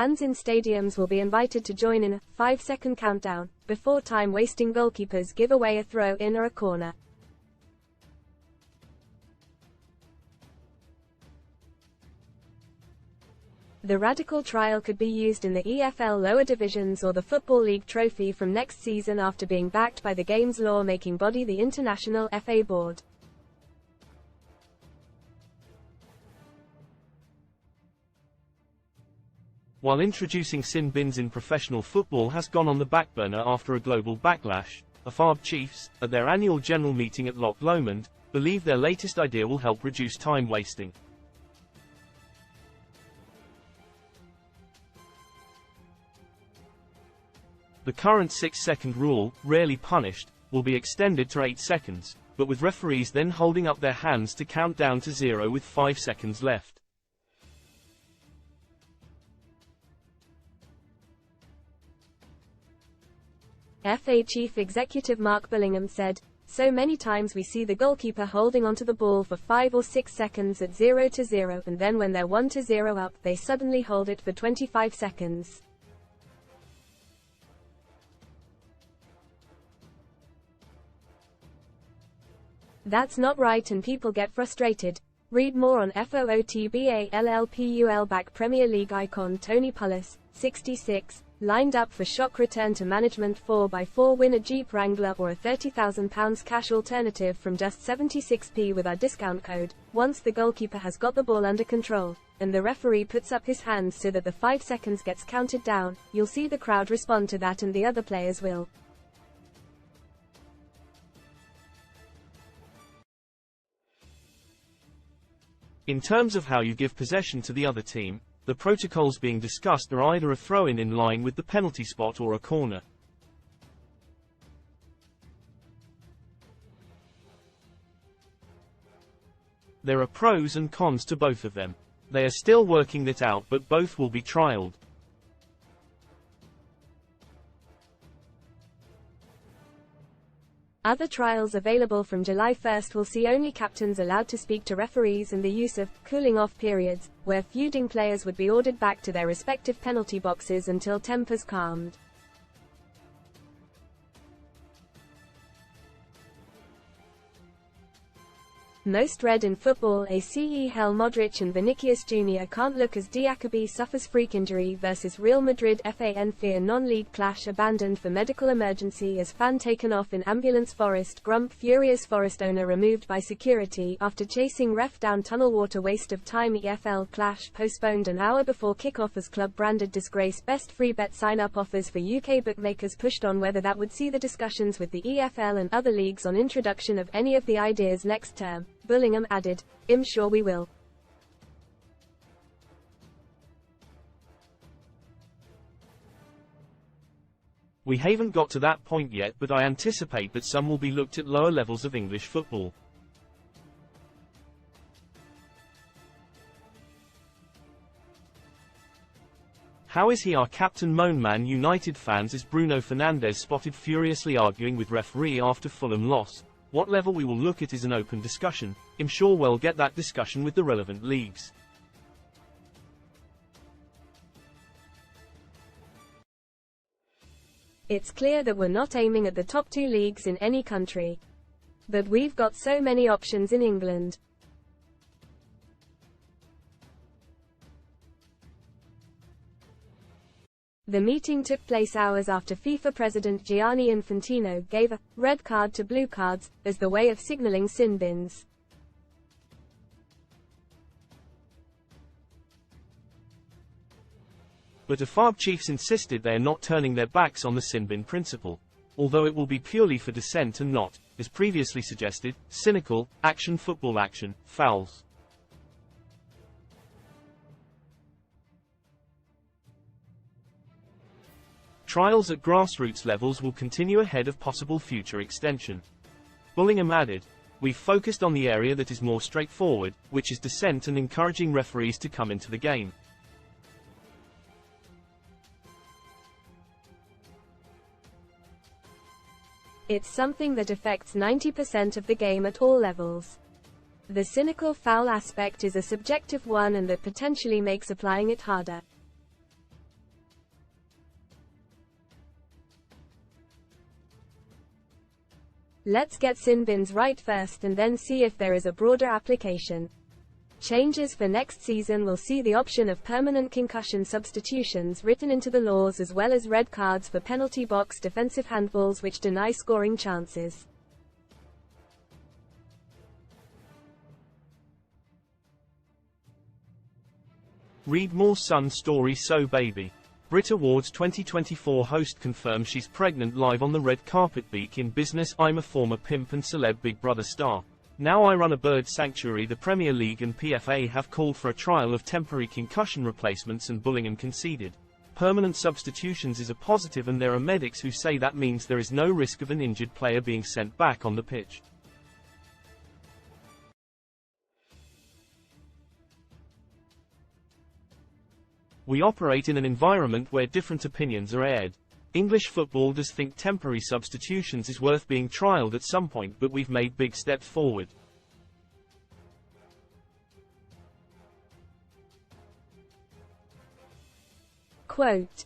Fans in stadiums will be invited to join in a 5-second countdown before time-wasting goalkeepers give away a throw-in or a corner. The radical trial could be used in the EFL lower divisions or the Football League Trophy from next season after being backed by the game's law-making body, the International FA Board. While introducing sin bins in professional football has gone on the back burner after a global backlash, T.S.F chiefs, at their annual general meeting at Loch Lomond, believe their latest idea will help reduce time wasting. The current 6-second rule, rarely punished, will be extended to 8 seconds, but with referees then holding up their hands to count down to 0 with 5 seconds left. FA Chief Executive Mark Bullingham said, "So many times we see the goalkeeper holding onto the ball for 5 or 6 seconds at 0-0, and then when they're 1-0 up, they suddenly hold it for 25 seconds. That's not right and people get frustrated." Read more on FOOTBALLPUL. Back Premier League icon Tony Pulis, 66, lined up for shock return to management. 4x4 win a Jeep Wrangler or a £30,000 cash alternative from just 76p with our discount code. Once the goalkeeper has got the ball under control, and the referee puts up his hands so that the 5 seconds gets counted down, you'll see the crowd respond to that and the other players will. In terms of how you give possession to the other team, the protocols being discussed are either a throw-in in line with the penalty spot or a corner. There are pros and cons to both of them. They are still working it out, but both will be trialed. Other trials available from July 1st will see only captains allowed to speak to referees and the use of cooling-off periods, where feuding players would be ordered back to their respective penalty boxes until tempers calmed. Most read in football, ACE Hel Modric and Vinicius Jr. can't look as Diacoby suffers freak injury versus Real Madrid. FAN fear non-league clash abandoned for medical emergency as fan taken off in ambulance. Forest Grump furious Forest owner removed by security after chasing ref down tunnel. Water waste of time. EFL clash postponed an hour before kickoff as club branded disgrace. Best free bet sign-up offers for UK bookmakers pushed on whether that would see the discussions with the EFL and other leagues on introduction of any of the ideas next term. Bullingham added, "I'm sure we will." We haven't got to that point yet, but I anticipate that some will be looked at lower levels of English football. How is he our captain? Moan Man United fans as Bruno Fernandes spotted furiously arguing with referee after Fulham loss. What level we will look at is an open discussion. I'm sure we'll get that discussion with the relevant leagues. It's clear that we're not aiming at the top 2 leagues in any country. But we've got so many options in England. The meeting took place hours after FIFA President Gianni Infantino gave a red card to blue cards as the way of signaling sin bins. But T.S.F chiefs insisted they are not turning their backs on the sin bin principle, although it will be purely for dissent and not, as previously suggested, cynical, action football action, fouls. Trials at grassroots levels will continue ahead of possible future extension. Bullingham added, "We've focused on the area that is more straightforward, which is dissent and encouraging referees to come into the game. It's something that affects 90% of the game at all levels. The cynical foul aspect is a subjective one and that potentially makes applying it harder. Let's get sin bins right first and then see if there is a broader application. Changes for next season will see the option of permanent concussion substitutions written into the laws, as well as red cards for penalty box defensive handballs which deny scoring chances. Read more Sun story. So Baby. Brit Awards 2024 host confirms she's pregnant live on the red carpet. Beak in business. I'm a former pimp and celeb Big Brother star. Now I run a bird sanctuary. The Premier League and PFA have called for a trial of temporary concussion replacements and Bullingham conceded. Permanent substitutions is a positive, and there are medics who say that means there is no risk of an injured player being sent back on the pitch. We operate in an environment where different opinions are aired. English football does think temporary substitutions is worth being trialled at some point, but we've made big steps forward. Quote,